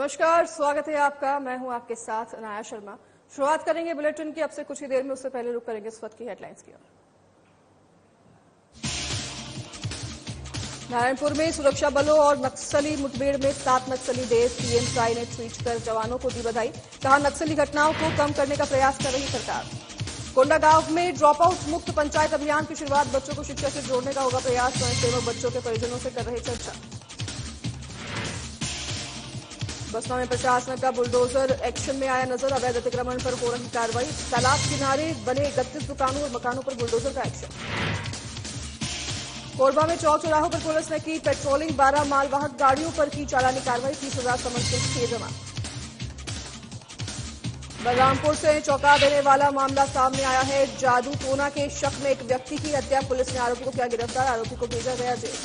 नमस्कार, स्वागत है आपका। मैं हूं आपके साथ अनाया शर्मा। शुरुआत करेंगे बुलेटिन की अब से कुछ ही देर में। उससे पहले रुक करेंगे इस वक्त की हेडलाइंस की ओर। नारायणपुर में सुरक्षा बलों और नक्सली मुठभेड़ में 7 नक्सली ढेर। सीएम साई ने ट्वीट कर जवानों को दी बधाई। कहा, नक्सली घटनाओं को कम करने का प्रयास कर रही सरकार। कोंडागांव में ड्रॉप आउट मुक्त पंचायत अभियान की शुरुआत। बच्चों को शिक्षा से जोड़ने का होगा प्रयास। स्वयंसेवक बच्चों के परिजनों से कर रहे चर्चा। बसपा में प्रशासन का बुलडोजर एक्शन में आया नजर। अवैध अतिक्रमण पर हो रही कार्रवाई। तालाब किनारे बने 31 दुकानों और मकानों पर बुलडोजर का एक्शन। कोरबा में चौक चौराहों पर पुलिस ने की पेट्रोलिंग। 12 मालवाहक गाड़ियों पर की चालानी कार्रवाई। 30,000 समन शुल्क किए जमा। बलरामपुर से चौंका देने वाला मामला सामने आया है। जादू टोना के शक में एक व्यक्ति की हत्या। पुलिस ने आरोपी को किया गिरफ्तार। आरोपी को भेजा गया जेल।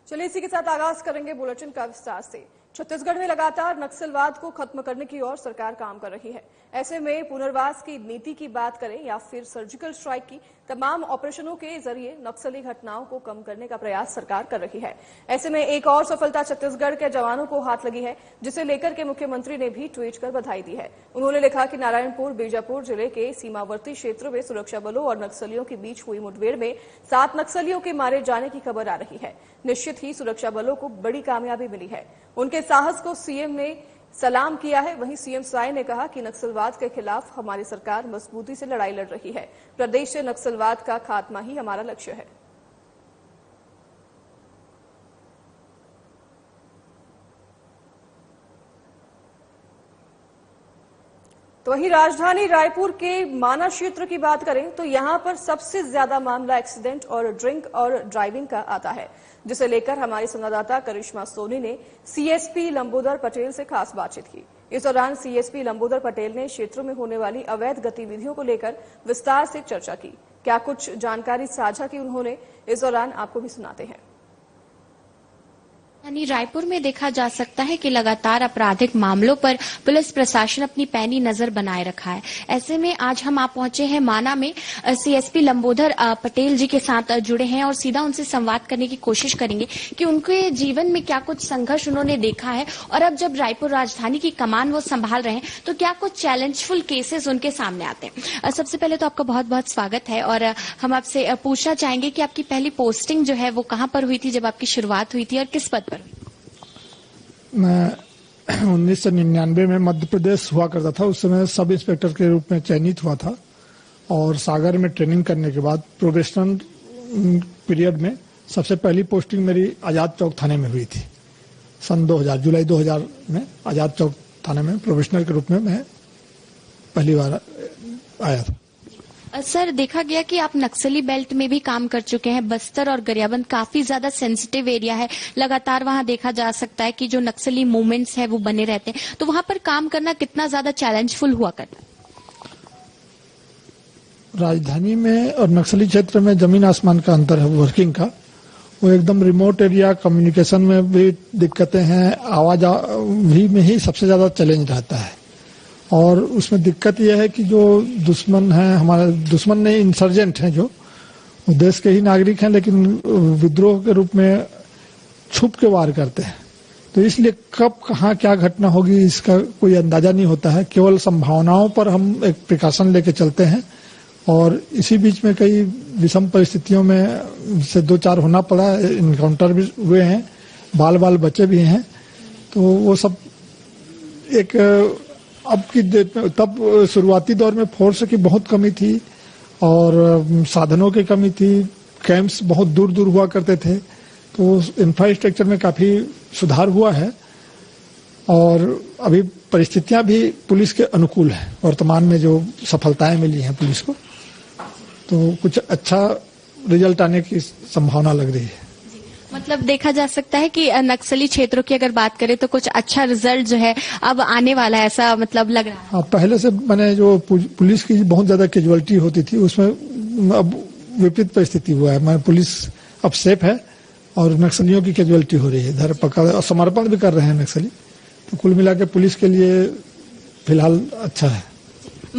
चलिए इसी के साथ आगाज करेंगे बुलेटिन का विस्तार से। छत्तीसगढ़ में लगातार नक्सलवाद को खत्म करने की ओर सरकार काम कर रही है। ऐसे में पुनर्वास की नीति की बात करें या फिर सर्जिकल स्ट्राइक की, तमाम ऑपरेशनों के जरिए नक्सली घटनाओं को कम करने का प्रयास सरकार कर रही है। ऐसे में एक और सफलता छत्तीसगढ़ के जवानों को हाथ लगी है, जिसे लेकर के मुख्यमंत्री ने भी ट्वीट कर बधाई दी है। उन्होंने लिखा कि नारायणपुर बीजापुर जिले के सीमावर्ती क्षेत्रों में सुरक्षा बलों और नक्सलियों के बीच हुई मुठभेड़ में 7 नक्सलियों के मारे जाने की खबर आ रही है। निश्चित ही सुरक्षा बलों को बड़ी कामयाबी मिली है। उनके साहस को सीएम ने सलाम किया है। वहीं सीएम साई ने कहा कि नक्सलवाद के खिलाफ हमारी सरकार मजबूती से लड़ाई लड़ रही है। प्रदेश से नक्सलवाद का खात्मा ही हमारा लक्ष्य है। तो वहीं राजधानी रायपुर के माना क्षेत्र की बात करें तो यहां पर सबसे ज्यादा मामला एक्सीडेंट और ड्रिंक और ड्राइविंग का आता है, जिसे लेकर हमारी संवाददाता करिश्मा सोनी ने सीएसपी लंबोदर पटेल से खास बातचीत की। इस दौरान सीएसपी लंबोदर पटेल ने क्षेत्रों में होने वाली अवैध गतिविधियों को लेकर विस्तार से चर्चा की। क्या कुछ जानकारी साझा की उन्होंने, इस दौरान आपको भी सुनाते हैं। रायपुर में देखा जा सकता है कि लगातार आपराधिक मामलों पर पुलिस प्रशासन अपनी पैनी नजर बनाए रखा है। ऐसे में आज हम आप पहुंचे हैं माना में। सीएसपी लंबोदर पटेल जी के साथ जुड़े हैं और सीधा उनसे संवाद करने की कोशिश करेंगे कि उनके जीवन में क्या कुछ संघर्ष उन्होंने देखा है और अब जब रायपुर राजधानी की कमान वो संभाल रहे हैं तो क्या कुछ चैलेंजफुल केसेस उनके सामने आते हैं। सबसे पहले तो आपका बहुत बहुत स्वागत है और हम आपसे पूछना चाहेंगे कि आपकी पहली पोस्टिंग जो है वो कहाँ पर हुई थी, जब आपकी शुरुआत हुई थी और किस पद पर? मैं 1999 में मध्य प्रदेश हुआ करता था। उस समय सब इंस्पेक्टर के रूप में चयनित हुआ था और सागर में ट्रेनिंग करने के बाद प्रोबेशनल पीरियड में सबसे पहली पोस्टिंग मेरी आजाद चौक थाने में हुई थी। सन 2000 जुलाई 2000 में आजाद चौक थाने में प्रोबेशनल के रूप में मैं पहली बार आया था। सर, देखा गया कि आप नक्सली बेल्ट में भी काम कर चुके हैं। बस्तर और गरियाबंद काफी ज्यादा सेंसिटिव एरिया है। लगातार वहां देखा जा सकता है कि जो नक्सली मूवमेंट्स है वो बने रहते हैं। तो वहां पर काम करना कितना ज्यादा चैलेंजफुल हुआ करता? राजधानी में और नक्सली क्षेत्र में जमीन आसमान का अंतर है वर्किंग का। वो एकदम रिमोट एरिया, कम्युनिकेशन में भी दिक्कतें हैं, आवाजाही में ही सबसे ज्यादा चैलेंज रहता है। और उसमें दिक्कत यह है कि जो दुश्मन है, हमारे दुश्मन नहीं इंसर्जेंट हैं, जो देश के ही नागरिक हैं लेकिन विद्रोह के रूप में छुप के वार करते हैं। तो इसलिए कब कहाँ क्या घटना होगी इसका कोई अंदाजा नहीं होता है। केवल संभावनाओं पर हम एक प्रिकॉशन लेके चलते हैं और इसी बीच में कई विषम परिस्थितियों में से 2-4 होना पड़ा। इनकाउंटर भी हुए हैं, बाल बाल बचे भी हैं। तो वो सब एक अब की तब शुरुआती दौर में फोर्स की बहुत कमी थी और साधनों की कमी थी। कैंप्स बहुत दूर दूर हुआ करते थे। तो इंफ्रास्ट्रक्चर में काफी सुधार हुआ है और अभी परिस्थितियां भी पुलिस के अनुकूल है। वर्तमान में जो सफलताएं मिली हैं पुलिस को, तो कुछ अच्छा रिजल्ट आने की संभावना लग रही है। मतलब देखा जा सकता है कि नक्सली क्षेत्रों की अगर बात करें तो कुछ अच्छा रिजल्ट जो है अब आने वाला है, ऐसा मतलब लग रहा है। हाँ, पहले से मैंने जो पुलिस की बहुत ज्यादा कैजुअलिटी होती थी उसमें अब विपरीत परिस्थिति हुआ है। मैं पुलिस अब सेफ है और नक्सलियों की कैजुअलिटी हो रही है। धरपकड़ और समर्पण भी कर रहे हैं नक्सली। तो कुल मिला के पुलिस के लिए फिलहाल अच्छा है।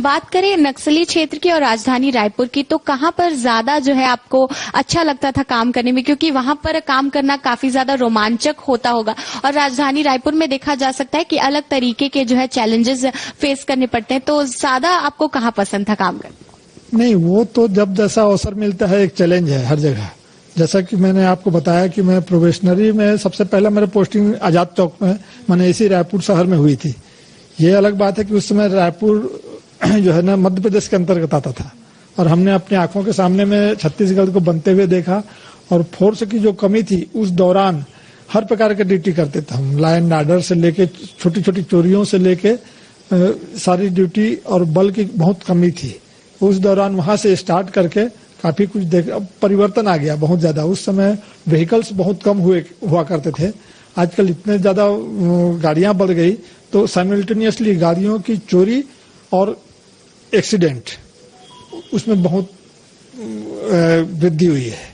बात करें नक्सली क्षेत्र की और राजधानी रायपुर की, तो कहां पर ज्यादा जो है आपको अच्छा लगता था काम करने में, क्योंकि वहां पर काम करना काफी ज्यादा रोमांचक होता होगा, और राजधानी रायपुर में देखा जा सकता है कि अलग तरीके के जो है चैलेंजेस फेस करने पड़ते हैं, तो ज्यादा आपको कहां पसंद था काम करना? नहीं, वो तो जब जैसा अवसर मिलता है, एक चैलेंज है हर जगह। जैसा कि मैंने आपको बताया कि मैं प्रोबेशनरी में सबसे पहले मेरी पोस्टिंग आजाद चौक में, मैंने इसी रायपुर शहर में हुई थी। ये अलग बात है कि उस समय रायपुर जो है ना मध्य प्रदेश के अंतर्गत आता था, और हमने अपनी आंखों के सामने में छत्तीसगढ़ को बनते हुए देखा, और फोर्स की जो कमी थी उस दौरान हर प्रकार के ड्यूटी करते थे हम, लॉ एंड ऑर्डर से लेके छोटी छोटी चोरियों से लेके सारी ड्यूटी, और बल की बहुत कमी थी उस दौरान। वहां से स्टार्ट करके काफी कुछ परिवर्तन आ गया बहुत ज्यादा। उस समय व्हीकल्स बहुत कम हुआ करते थे, आजकल इतने ज्यादा गाड़ियां बढ़ गई, तो साइमल्टेनियसली गाड़ियों की चोरी और एक्सीडेंट उसमें बहुत वृद्धि हुई है,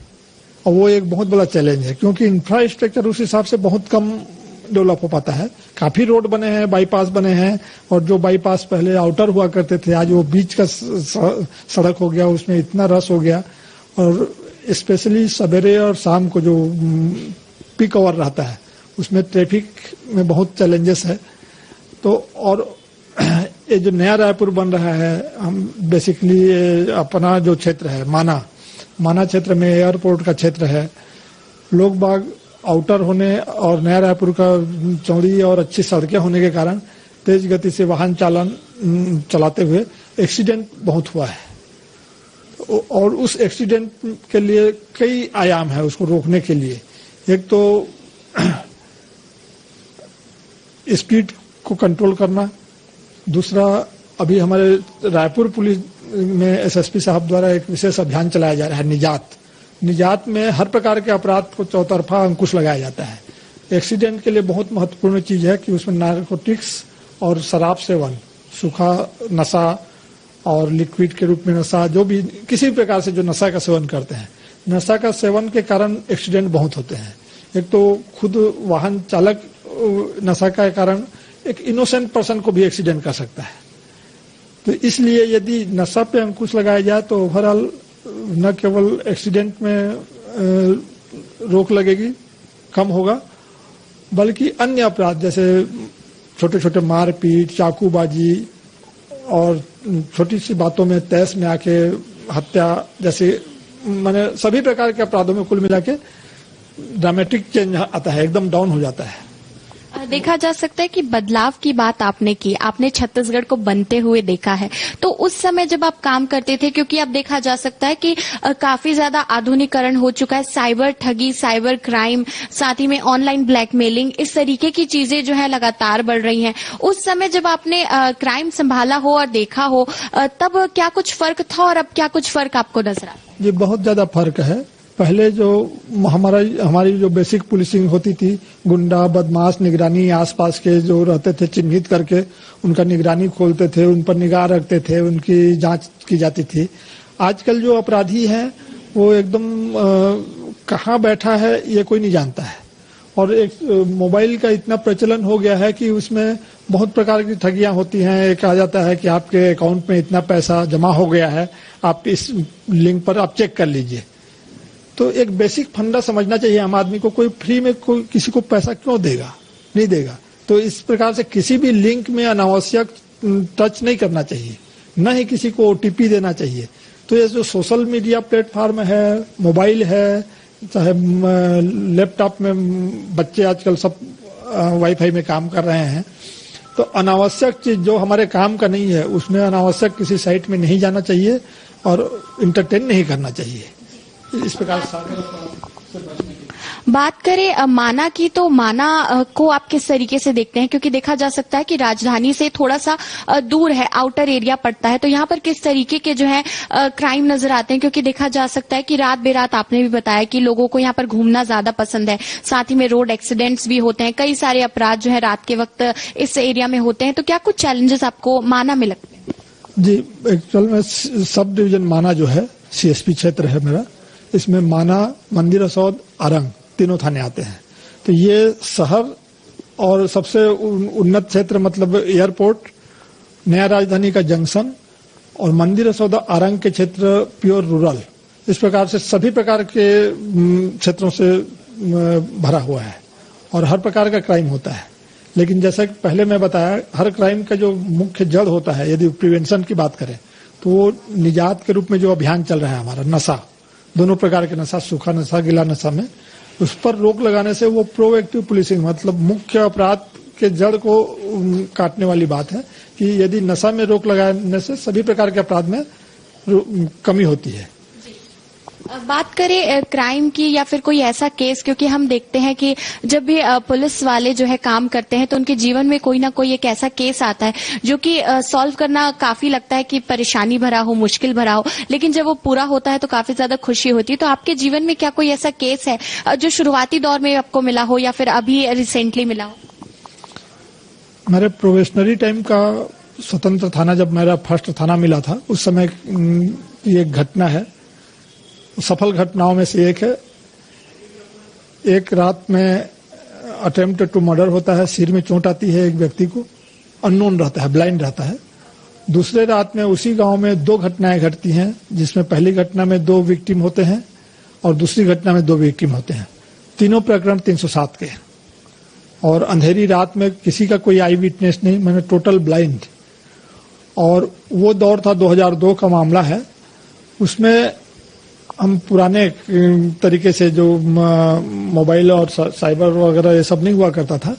और वो एक बहुत बड़ा चैलेंज है, क्योंकि इंफ्रास्ट्रक्चर उस हिसाब से बहुत कम डेवलप हो पाता है। काफी रोड बने हैं, बाईपास बने हैं, और जो बाईपास पहले आउटर हुआ करते थे आज वो बीच का सड़क हो गया, उसमें इतना रस हो गया, और स्पेशली सवेरे और शाम को जो पीक आवर रहता है उसमें ट्रैफिक में बहुत चैलेंजेस है। तो और ये जो नया रायपुर बन रहा है, हम बेसिकली अपना जो क्षेत्र है माना क्षेत्र में एयरपोर्ट का क्षेत्र है, लोग बाग आउटर होने और नया रायपुर का चौड़ी और अच्छी सड़कें होने के कारण तेज गति से वाहन चलाते हुए एक्सीडेंट बहुत हुआ है, और उस एक्सीडेंट के लिए कई आयाम है उसको रोकने के लिए। एक तो स्पीड को कंट्रोल करना, दूसरा अभी हमारे रायपुर पुलिस में एसएसपी साहब द्वारा एक विशेष अभियान चलाया जा रहा है निजात में हर प्रकार के अपराध को चौतरफा अंकुश लगाया जाता है। एक्सीडेंट के लिए बहुत महत्वपूर्ण चीज है कि उसमें नारकोटिक्स और शराब सेवन, सूखा नशा और लिक्विड के रूप में नशा, जो भी किसी प्रकार से जो नशा का सेवन करते हैं, नशा का सेवन के कारण एक्सीडेंट बहुत होते हैं। एक तो खुद वाहन चालक नशा के कारण एक इनोसेंट पर्सन को भी एक्सीडेंट कर सकता है, तो इसलिए यदि नशा पे अंकुश लगाया जाए तो ओवरऑल न केवल एक्सीडेंट में रोक लगेगी, कम होगा, बल्कि अन्य अपराध जैसे छोटे छोटे मारपीट, चाकूबाजी और छोटी सी बातों में तहस में आके हत्या जैसे माने सभी प्रकार के अपराधों में कुल मिला के ड्रामेटिक चेंज आता है, एकदम डाउन हो जाता है। देखा जा सकता है कि बदलाव की बात आपने की, आपने छत्तीसगढ़ को बनते हुए देखा है, तो उस समय जब आप काम करते थे, क्योंकि अब देखा जा सकता है कि काफी ज्यादा आधुनिकीकरण हो चुका है, साइबर ठगी, साइबर क्राइम, साथ ही में ऑनलाइन ब्लैकमेलिंग, इस तरीके की चीजें जो है लगातार बढ़ रही हैं। उस समय जब आपने क्राइम संभाला हो और देखा हो, तब क्या कुछ फर्क था और अब क्या कुछ फर्क आपको नजर आता है? ये बहुत ज्यादा फर्क है। पहले जो हमारी जो बेसिक पुलिसिंग होती थी, गुंडा बदमाश निगरानी आसपास के जो रहते थे चिन्हित करके उनका निगरानी खोलते थे, उन पर निगाह रखते थे, उनकी जांच की जाती थी। आजकल जो अपराधी है वो एकदम कहाँ बैठा है ये कोई नहीं जानता है, और एक मोबाइल का इतना प्रचलन हो गया है कि उसमें बहुत प्रकार की ठगियां होती हैं। एक आ जाता है कि आपके अकाउंट में इतना पैसा जमा हो गया है, आप इस लिंक पर आप चेक कर लीजिए। तो एक बेसिक फंडा समझना चाहिए आम आदमी को, कोई फ्री में कोई किसी को पैसा क्यों देगा, नहीं देगा। तो इस प्रकार से किसी भी लिंक में अनावश्यक टच नहीं करना चाहिए, न ही किसी को ओटीपी देना चाहिए। तो ये जो सोशल मीडिया प्लेटफॉर्म है, मोबाइल है, चाहे लैपटॉप में बच्चे आजकल सब वाईफाई में काम कर रहे हैं, तो अनावश्यक चीज जो हमारे काम का नहीं है उसमें अनावश्यक किसी साइट में नहीं जाना चाहिए और इंटरटेन नहीं करना चाहिए। इस प्रकार बात करें माना की, तो माना को आप किस तरीके से देखते हैं, क्योंकि देखा जा सकता है कि राजधानी से थोड़ा सा दूर है, आउटर एरिया पड़ता है, तो यहाँ पर किस तरीके के जो है क्राइम नजर आते हैं? क्योंकि देखा जा सकता है कि रात बेरात आपने भी बताया कि लोगों को यहाँ पर घूमना ज्यादा पसंद है, साथ ही में रोड एक्सीडेंट्स भी होते हैं, कई सारे अपराध जो है रात के वक्त इस एरिया में होते हैं, तो क्या कुछ चैलेंजेस आपको माना में लगते हैं? जी, एक्चुअल में सब डिवीजन माना जो है सीएसपी क्षेत्र है मेरा, इसमें माना, मंदिर असौद, आरंग तीनों थाने आते हैं। तो ये शहर और सबसे उन्नत क्षेत्र मतलब एयरपोर्ट, नया राजधानी का जंक्शन और मंदिर सौदा आरंग के क्षेत्र प्योर रूरल, इस प्रकार से सभी प्रकार के क्षेत्रों से भरा हुआ है और हर प्रकार का क्राइम होता है। लेकिन जैसा कि पहले मैं बताया, हर क्राइम का जो मुख्य जड़ होता है, यदि प्रिवेंशन की बात करें तो वो निजात के रूप में जो अभियान चल रहा है हमारा, नशा, दोनों प्रकार के नशा, सूखा नशा, गीला नशा में, उस पर रोक लगाने से वो प्रोएक्टिव पुलिसिंग, मतलब मुख्य अपराध के जड़ को काटने वाली बात है कि यदि नशा में रोक लगाने से सभी प्रकार के अपराध में कमी होती है। बात करें क्राइम की या फिर कोई ऐसा केस, क्योंकि हम देखते हैं कि जब भी पुलिस वाले जो है काम करते हैं तो उनके जीवन में कोई ना कोई एक ऐसा केस आता है जो कि सॉल्व करना काफी लगता है कि परेशानी भरा हो, मुश्किल भरा हो, लेकिन जब वो पूरा होता है तो काफी ज्यादा खुशी होती है। तो आपके जीवन में क्या कोई ऐसा केस है जो शुरुआती दौर में आपको मिला हो या फिर अभी रिसेंटली मिला हो? मेरे प्रोबेशनरी टाइम का स्वतंत्र थाना, जब मेरा फर्स्ट थाना मिला था, उस समय ये एक घटना है, सफल घटनाओं में से एक है। एक रात में अटेम्प्ट टू मर्डर होता है, सिर में चोट आती है एक व्यक्ति को, अननोन रहता है, ब्लाइंड रहता है। दूसरे रात में उसी गांव में 2 घटनाएं घटती हैं, जिसमें पहली घटना में 2 विक्टिम होते हैं और दूसरी घटना में 2 विक्टिम होते हैं। तीनों प्रकरण 307 के, और अंधेरी रात में किसी का कोई आई विटनेस नहीं, मैंने टोटल ब्लाइंड। और वो दौर था 2002 का मामला है। उसमें हम पुराने तरीके से, जो मोबाइल और साइबर वगैरह ये सब नहीं हुआ करता था,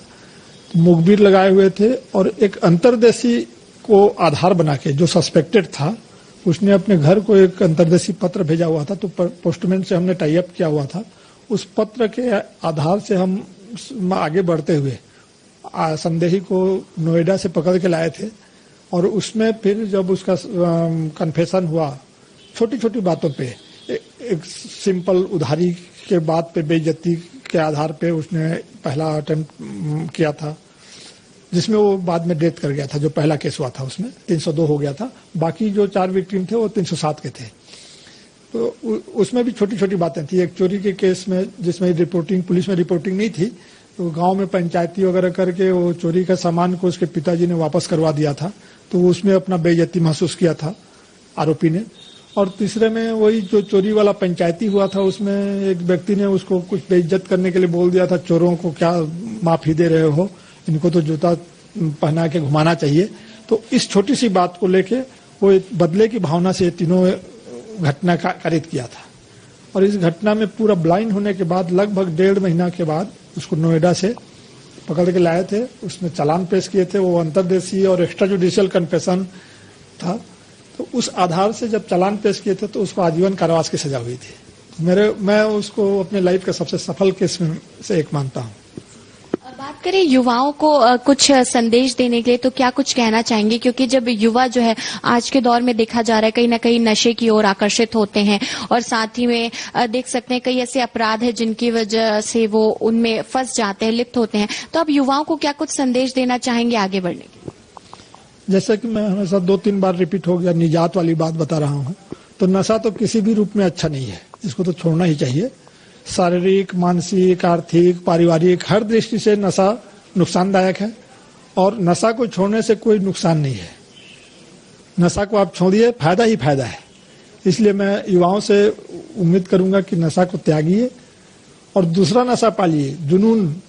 मुखबिर लगाए हुए थे और एक अंतर्देशी को आधार बना के, जो सस्पेक्टेड था, उसने अपने घर को एक अंतर्देशी पत्र भेजा हुआ था, तो पोस्टमैन से हमने टाई अप किया हुआ था। उस पत्र के आधार से हम आगे बढ़ते हुए संदेही को नोएडा से पकड़ के लाए थे। और उसमें फिर जब उसका कन्फेशन हुआ, छोटी छोटी बातों पे, एक सिंपल उधारी के बात पे, बेइज्जती के आधार पे उसने पहला अटेम्प्ट किया था, जिसमें वो बाद में डेथ कर गया था। जो पहला केस हुआ था उसमें 302 हो गया था, बाकी जो 4 विक्टिम थे वो 307 के थे। तो उसमें भी छोटी छोटी बातें थी। एक चोरी के केस में, जिसमें रिपोर्टिंग, पुलिस में रिपोर्टिंग नहीं थी, तो गांव में पंचायती वगैरह करके वो चोरी का सामान को उसके पिताजी ने वापस करवा दिया था, तो उसमें अपना बेइज्जती महसूस किया था आरोपी ने। और तीसरे में वही जो चोरी वाला पंचायती हुआ था, उसमें एक व्यक्ति ने उसको कुछ बेइज्जत करने के लिए बोल दिया था, चोरों को क्या माफी दे रहे हो, इनको तो जूता पहना के घुमाना चाहिए। तो इस छोटी सी बात को लेके वो बदले की भावना से तीनों घटना कारित किया था। और इस घटना में पूरा ब्लाइंड होने के बाद लगभग 1.5 महीना के बाद उसको नोएडा से पकड़ के लाए थे। उसमें चालान पेश किए थे, वो अंतर्देशीय और एक्स्ट्रा जुडिशियल कन्फेशन था। तो उस आधार से जब चालान पेश किए थे तो उसको आजीवन कारावास की सजा हुई थी। मैं उसको अपने लाइफ का सबसे सफल केस में से एक मानता हूँ। बात करें युवाओं को कुछ संदेश देने के लिए, तो क्या कुछ कहना चाहेंगे? क्योंकि जब युवा जो है आज के दौर में देखा जा रहा है कहीं ना कहीं नशे की ओर आकर्षित होते हैं, और साथ ही में देख सकते हैं कई ऐसे अपराध है जिनकी वजह से वो उनमें फंस जाते हैं, लिप्त होते हैं। तो आप युवाओं को क्या कुछ संदेश देना चाहेंगे आगे बढ़ने के? जैसे कि मैं हमेशा 2-3 बार रिपीट हो गया, निजात वाली बात बता रहा हूँ। तो नशा तो किसी भी रूप में अच्छा नहीं है, इसको तो छोड़ना ही चाहिए। शारीरिक, मानसिक, आर्थिक, पारिवारिक, हर दृष्टि से नशा नुकसानदायक है, और नशा को छोड़ने से कोई नुकसान नहीं है। नशा को आप छोड़िए, फायदा ही फायदा है। इसलिए मैं युवाओं से उम्मीद करूंगा कि नशा को त्यागिए और दूसरा नशा पालिए, जुनून,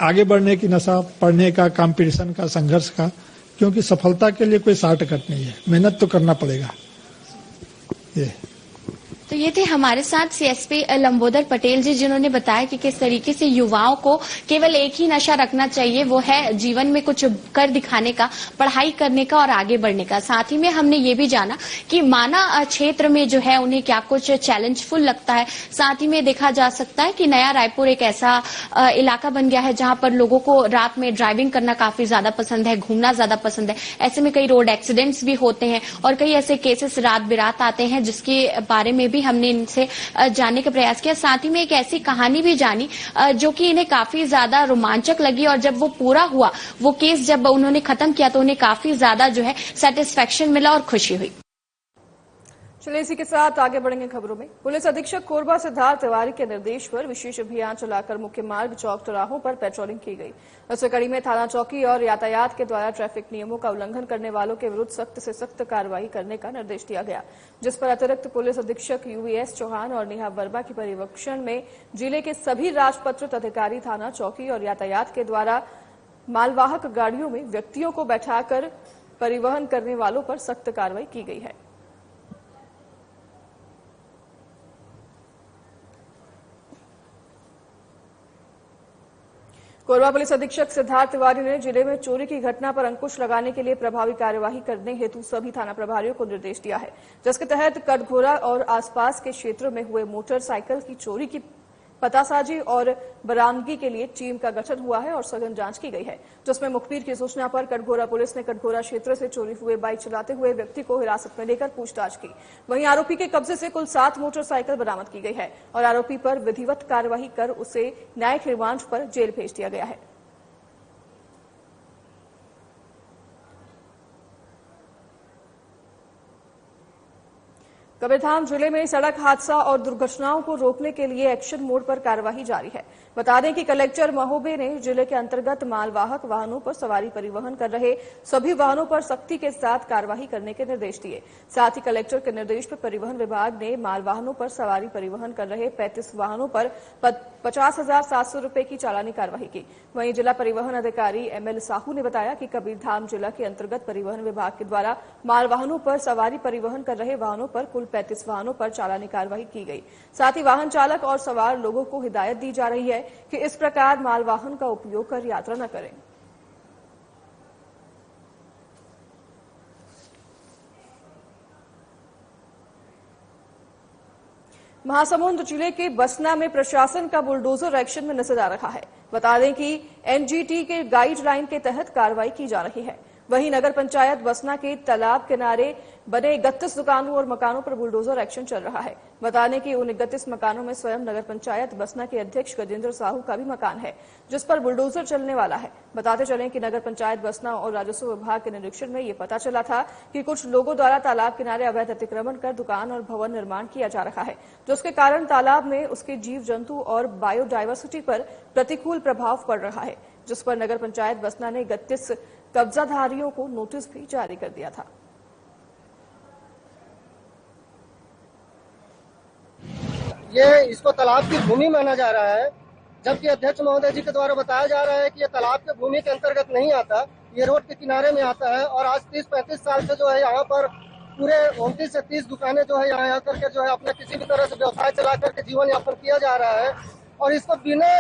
आगे बढ़ने की नशा, पढ़ने का, कंपटीशन का, संघर्ष का। क्योंकि सफलता के लिए कोई शॉर्टकट नहीं है, मेहनत तो करना पड़ेगा। तो ये थे हमारे साथ सीएसपी लंबोदर पटेल जी, जिन्होंने बताया कि किस तरीके से युवाओं को केवल एक ही नशा रखना चाहिए, वो है जीवन में कुछ कर दिखाने का, पढ़ाई करने का और आगे बढ़ने का। साथ ही में हमने ये भी जाना कि माना क्षेत्र में जो है उन्हें क्या कुछ चैलेंजफुल लगता है। साथ ही में देखा जा सकता है कि नया रायपुर एक ऐसा इलाका बन गया है जहां पर लोगों को रात में ड्राइविंग करना काफी ज्यादा पसंद है, घूमना ज्यादा पसंद है। ऐसे में कई रोड एक्सीडेंट्स भी होते हैं और कई ऐसे केसेस रात बिरात आते हैं, जिसके बारे में भी हमने इनसे जानने का प्रयास किया। साथ ही में एक ऐसी कहानी भी जानी जो कि इन्हें काफी ज्यादा रोमांचक लगी, और जब वो पूरा हुआ, वो केस जब उन्होंने खत्म किया, तो उन्हें काफी ज्यादा जो है सेटिस्फेक्शन मिला और खुशी हुई। चलिए इसी के साथ आगे बढ़ेंगे खबरों में। पुलिस अधीक्षक कोरबा सिद्धार्थ तिवारी के निर्देश पर विशेष अभियान चलाकर मुख्य मार्ग, चौक, चौराहों पर पेट्रोलिंग की गई। इस कड़ी में थाना चौकी और यातायात के द्वारा ट्रैफिक नियमों का उल्लंघन करने वालों के विरुद्ध सख्त से सख्त कार्रवाई करने का निर्देश दिया गया, जिस पर अतिरिक्त पुलिस अधीक्षक यूवीएस चौहान और नेहा वर्मा की पर्यवेक्षण में जिले के सभी राजपत्रित अधिकारी थाना चौकी और यातायात के द्वारा मालवाहक गाड़ियों में व्यक्तियों को बैठाकर परिवहन करने वालों पर सख्त कार्रवाई की गई है। कोरबा पुलिस अधीक्षक सिद्धार्थ तिवारी ने जिले में चोरी की घटना पर अंकुश लगाने के लिए प्रभावी कार्यवाही करने हेतु सभी थाना प्रभारियों को निर्देश दिया है, जिसके तहत कटघोरा और आसपास के क्षेत्रों में हुए मोटरसाइकिल की चोरी की पतासाजी और बरामदगी के लिए टीम का गठन हुआ है और सघन जांच की गई है, जिसमें मुखबिर की सूचना पर कटघोरा पुलिस ने कटघोरा क्षेत्र से चोरी हुए बाइक चलाते हुए व्यक्ति को हिरासत में लेकर पूछताछ की। वहीं आरोपी के कब्जे से कुल 7 मोटरसाइकिल बरामद की गई है और आरोपी पर विधिवत कार्यवाही कर उसे न्यायिक रिमांड पर जेल भेज दिया गया है। कबीरधाम जिले में सड़क हादसा और दुर्घटनाओं को रोकने के लिए एक्शन मोड पर कार्यवाही जारी है। बता दें कि कलेक्टर महोबे ने जिले के अंतर्गत मालवाहक वाहनों पर सवारी परिवहन कर रहे सभी वाहनों पर सख्ती के साथ कार्यवाही करने के निर्देश दिए। साथ ही कलेक्टर के निर्देश पर परिवहन विभाग ने माल वाहनों पर सवारी परिवहन कर रहे 35 वाहनों पर 50,700 रुपए की चालानी कार्यवाही की। वहीं जिला परिवहन अधिकारी एमएल साहू ने बताया कि कबीरधाम जिला के अंतर्गत परिवहन विभाग के द्वारा माल वाहनों पर सवारी परिवहन कर रहे वाहनों पर कुल 35 वाहनों पर चालानी कार्यवाही की गई। साथ ही वाहन चालक और सवार लोगों को हिदायत दी जा रही है कि इस प्रकार माल वाहन का उपयोग कर यात्रा न करें। महासमुंद जिले के बसना में प्रशासन का बुलडोजर एक्शन में नजर आ रहा है। बता दें कि एनजीटी के गाइडलाइन के तहत कार्रवाई की जा रही है। वहीं नगर पंचायत बसना के तालाब किनारे बने 31 दुकानों और मकानों पर बुलडोजर एक्शन चल रहा है। बता दें कि उन 31 मकानों में स्वयं नगर पंचायत बसना के अध्यक्ष गजेंद्र साहू का भी मकान है, जिस पर बुलडोजर चलने वाला है। बताते चलें कि नगर पंचायत बसना और राजस्व विभाग के निरीक्षण में ये पता चला था कि कुछ लोगों द्वारा तालाब किनारे अवैध अतिक्रमण कर दुकान और भवन निर्माण किया जा रहा है, जिसके कारण तालाब में उसके जीव जंतु और बायोडायवर्सिटी पर प्रतिकूल प्रभाव पड़ रहा है, जिस पर नगर पंचायत बसना ने 31 कब्जाधारियों को नोटिस भी जारी कर दिया था। ये इसको तालाब की भूमि माना जा रहा है, जबकि अध्यक्ष महोदय जी के द्वारा बताया जा रहा है कि ये तालाब के भूमि के अंतर्गत नहीं आता, ये रोड के किनारे में आता है। और आज 30-35 साल से जो है यहाँ पर पूरे 29 से 30 दुकानें जो है यहाँ आकर के जो है अपना किसी भी तरह से व्यवसाय चला करके जीवन यापन किया जा रहा है। और इसको बिना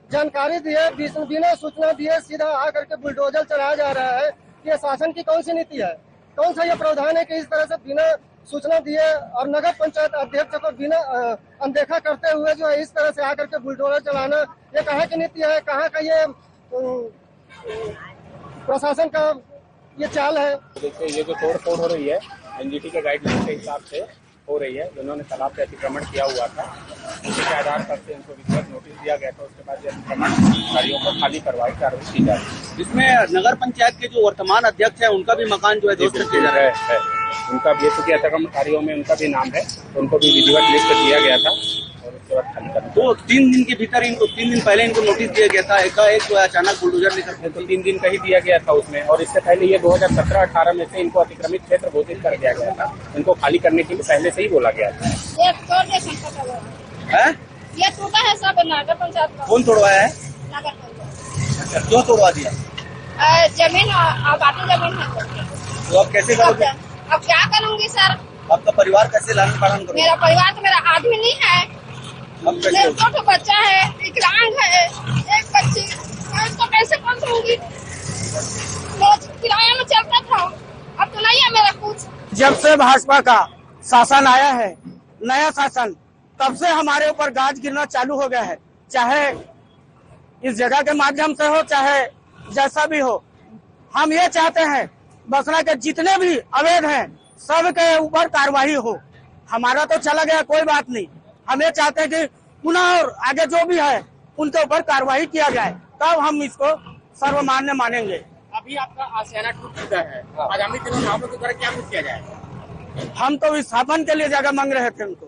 जानकारी दिए, बिना सूचना दिए सीधा आकर के बुलडोजर चलाया जा रहा है। ये शासन की कौन सी नीति है? कौन सा ये प्रावधान है कि इस तरह से बिना सूचना दिए और नगर पंचायत अध्यक्ष को बिना अनदेखा करते हुए जो है इस तरह से आकर के बुलडोजर चलाना, ये कहाँ की नीति है? कहाँ का ये प्रशासन का ये चाल है? देखिए, ये जो तोड़ फोड़ हो रही है एनजीटी के गाइडलाइन के हिसाब से हो रही है। जिन्होंने तालाब पे अतिक्रमण किया हुआ था उसके आधार पर से इनको विधिवत नोटिस दिया गया था। उसके बाद अतिक्रमणकारियों को खाली कार्रवाई की जा रही है। जिसमें नगर पंचायत के जो वर्तमान अध्यक्ष है उनका भी मकान जो है दोस्त है। उनका भी, चूंकि अतिक्रमणकारियों में उनका भी नाम है, तो उनको भी विधिवत लिस्ट दिया गया था और उसके बाद खाली करना। तो 3 दिन के भीतर इनको 3 दिन पहले इनको नोटिस दिया गया था, एकाएक जो है अचानक बुलडोजर लेकर। तो 3 दिन का ही दिया गया था उसमें। और इससे पहले ये 2017-18 में से इनको अतिक्रमित क्षेत्र घोषित कर दिया गया था। इनको खाली करने के लिए पहले से ही बोला गया था। ये टूटा है सब नगर पंचायत। कौन तोड़वाया है? नगर पंचायत। क्यों तोड़वा दिया? जमीन आबादी जमीन है। तो अब कैसे करोगे? अब क्या करूंगी सर? आपका परिवार कैसे लालन पालन करोगे? मेरा परिवार तो मेरा आदमी नहीं है। अब कैसे? 2 बच्चा है, विकलांग है, एक बच्ची, मैं इसको कैसे करूंगी? किराया में चलता था, अब तो नहीं है मेरा कुछ। जब से भाजपा का शासन आया है, नया शासन, तब से हमारे ऊपर गाज गिरना चालू हो गया है। चाहे इस जगह के माध्यम से हो, चाहे जैसा भी हो, हम ये चाहते हैं बसना के जितने भी अवैध हैं सब के ऊपर कार्रवाई हो। हमारा तो चला गया, कोई बात नहीं। हम ये चाहते हैं कि पुनः और आगे जो भी है उनके ऊपर कार्रवाई किया जाए, तब हम इसको सर्वमान्य मानेंगे। अभी आपका आशियाना टूट चुका है, आगामी दिनों में आप लोगों के द्वारा क्या कुछ किया जाएगा? हम तो विस्थापन के लिए जगह मांग रहे थे उनको,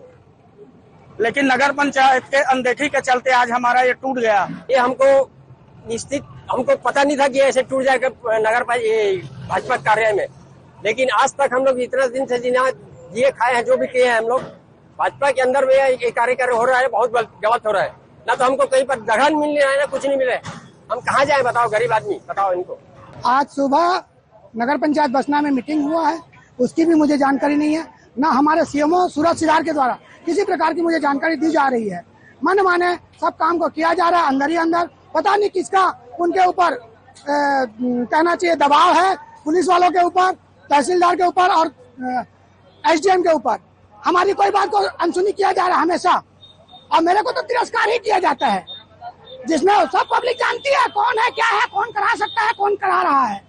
लेकिन नगर पंचायत के अनदेखी के चलते आज हमारा ये टूट गया। ये हमको पता नहीं था कि ऐसे टूट जाएगा नगर भाजपा कार्यालय में, लेकिन आज तक हम लोग इतना दिन से जिए खाए हैं, जो भी किए हैं हम लोग भाजपा के अंदर में ये कार्य हो रहा है, बहुत गलत हो रहा है। ना तो हमको कहीं पर जगह नहीं मिल रहा है, ना कुछ नहीं मिल रहा है। हम कहाँ जाए बताओ, गरीब आदमी, बताओ इनको। आज सुबह नगर पंचायत बसना में मीटिंग हुआ है, उसकी भी मुझे जानकारी नहीं है। ना हमारे सीएमओ सूरज सिदार के द्वारा किसी प्रकार की मुझे जानकारी दी जा रही है। मन माने सब काम को किया जा रहा है, अंदर ही अंदर। पता नहीं किसका उनके ऊपर कहना चाहिए दबाव है, पुलिस वालों के ऊपर, तहसीलदार के ऊपर और एसडीएम के ऊपर। हमारी कोई बात को अनसुनी किया जा रहा है हमेशा, और मेरे को तो तिरस्कार ही किया जाता है, जिसमें सब पब्लिक जानती है कौन है, क्या है, कौन करा सकता है, कौन करा रहा है।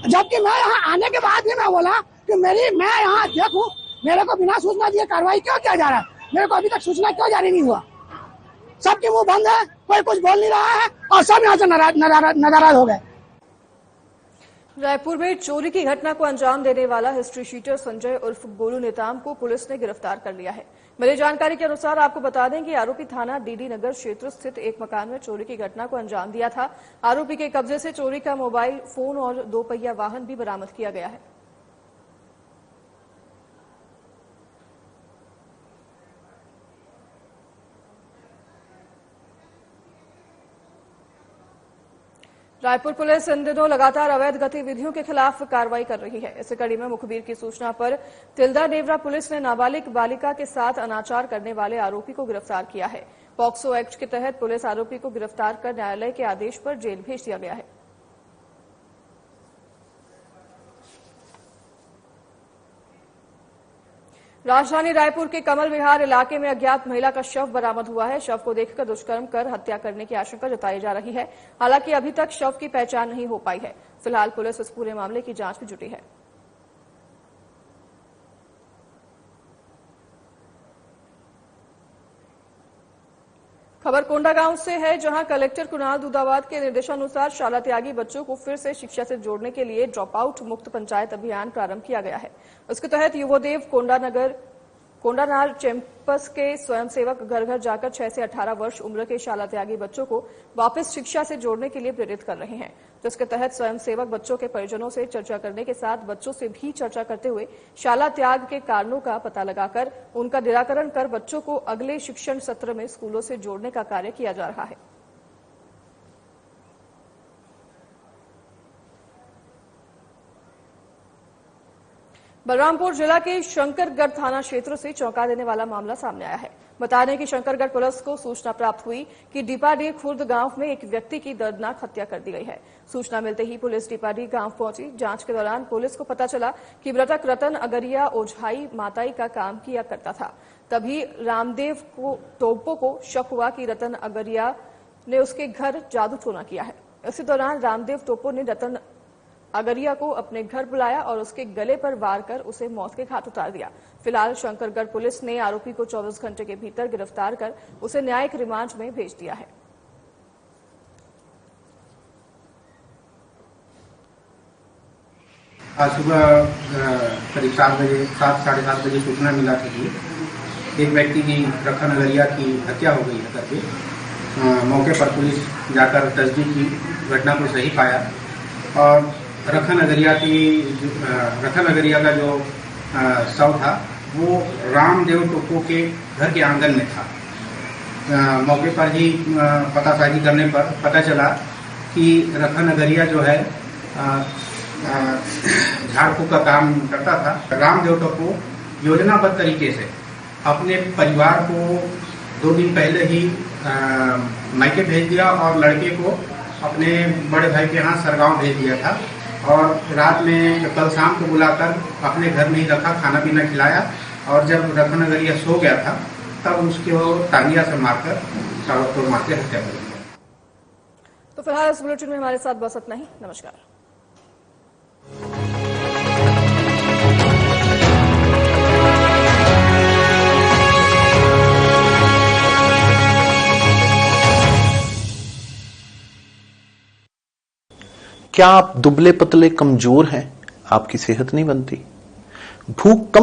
जबकि मैं यहाँ आने के बाद भी मैं बोला कि मैं यहाँ अध्यक्ष हूँ, मेरे को बिना सूचना दिए कार्रवाई क्यों किया जा रहा है, मेरे को अभी तक सूचना क्यों जारी नहीं हुआ। सबके मुंह बंद है, कोई कुछ बोल नहीं रहा है और सब यहाँ से नाराज हो गए। रायपुर में चोरी की घटना को अंजाम देने वाला हिस्ट्री शीटर संजय उर्फ गोलू नेताम को पुलिस ने गिरफ्तार कर लिया है। मिली जानकारी के अनुसार आपको बता दें कि आरोपी थाना डीडी नगर क्षेत्र स्थित एक मकान में चोरी की घटना को अंजाम दिया था। आरोपी के कब्जे से चोरी का मोबाइल फोन और 2 पहिया वाहन भी बरामद किया गया है। रायपुर पुलिस इन दिनों लगातार अवैध गतिविधियों के खिलाफ कार्रवाई कर रही है। इसी कड़ी में मुखबिर की सूचना पर तिल्दा नेवरा पुलिस ने नाबालिग बालिका के साथ अनाचार करने वाले आरोपी को गिरफ्तार किया है। पॉक्सो एक्ट के तहत पुलिस आरोपी को गिरफ्तार कर न्यायालय के आदेश पर जेल भेज दिया गया है। राजधानी रायपुर के कमल विहार इलाके में अज्ञात महिला का शव बरामद हुआ है। शव को देखकर दुष्कर्म कर हत्या करने की आशंका जताई जा रही है। हालांकि अभी तक शव की पहचान नहीं हो पाई है। फिलहाल पुलिस इस पूरे मामले की जांच में जुटी है। खबर कोंडागांव से है, जहां कलेक्टर कुणाल दूधावाद के निर्देशानुसार शाला त्यागी बच्चों को फिर से शिक्षा से जोड़ने के लिए ड्रॉप आउट मुक्त पंचायत अभियान प्रारंभ किया गया है। इसके तहत युवदेव कोंडानार कैंपस के स्वयंसेवक घर घर जाकर 6 से 18 वर्ष उम्र के शाला त्यागी बच्चों को वापस शिक्षा से जोड़ने के लिए प्रेरित कर रहे हैं, जिसके तहत स्वयंसेवक बच्चों के परिजनों से चर्चा करने के साथ बच्चों से भी चर्चा करते हुए शाला त्याग के कारणों का पता लगाकर उनका निराकरण कर बच्चों को अगले शिक्षण सत्र में स्कूलों से जोड़ने का कार्य किया जा रहा है। बलरामपुर जिला के शंकरगढ़ थाना क्षेत्र से चौंका देने वाला मामला सामने आया है। बता दें कि शंकरगढ़ पुलिस को सूचना प्राप्त हुई कि डिपाडी खुर्द गांव में एक व्यक्ति की दर्दनाक हत्या कर दी गई है। सूचना मिलते ही पुलिस डिपाडी गांव पहुंची। जांच के दौरान पुलिस को पता चला कि मृतक रतन अगरिया ओझाई माताई का काम किया करता था। तभी रामदेव टोप्पो को शक हुआ कि रतन अगरिया ने उसके घर जादू टोना किया है। इसी दौरान रामदेव टोप्पो ने रतन अगरिया को अपने घर बुलाया और उसके गले पर वार कर उसे मौत के घाट उतार दिया। फिलहाल शंकरगढ़ पुलिस ने आरोपी को 24 घंटे के भीतर गिरफ्तार कर उसे न्यायिक रिमांड में भेज दिया है। आज सुबह करीब 7 साढ़े 7 बजे सूचना मिला था कि एक व्यक्ति की रखन अगरिया की हत्या हो गई है करके। मौके पर पुलिस जाकर तस्दीक की, घटना को सही पाया और रखन अगरिया का जो शव था वो रामदेव टोप्पो के घर के आंगन में था। मौके पर ही पतासाजी करने पर पता चला कि रखन अगरिया जो है झाड़ फूक का काम करता था। रामदेव टोप्पो योजनाबद्ध तरीके से अपने परिवार को 2 दिन पहले ही मायके भेज दिया और लड़के को अपने बड़े भाई के यहाँ सरगांव भेज दिया था और रात में कल शाम को बुलाकर अपने घर में ही रखा, खाना पीना खिलाया और जब रखन अगरिया सो गया था तब उसको टांगिया से मारकर सड़क पर मार के हत्या कर दिया। तो फिलहाल इस बुलेटिन में हमारे साथ बस इतना ही। नमस्कार। क्या आप दुबले पतले कमजोर हैं? आपकी सेहत नहीं बनती? फूंक कम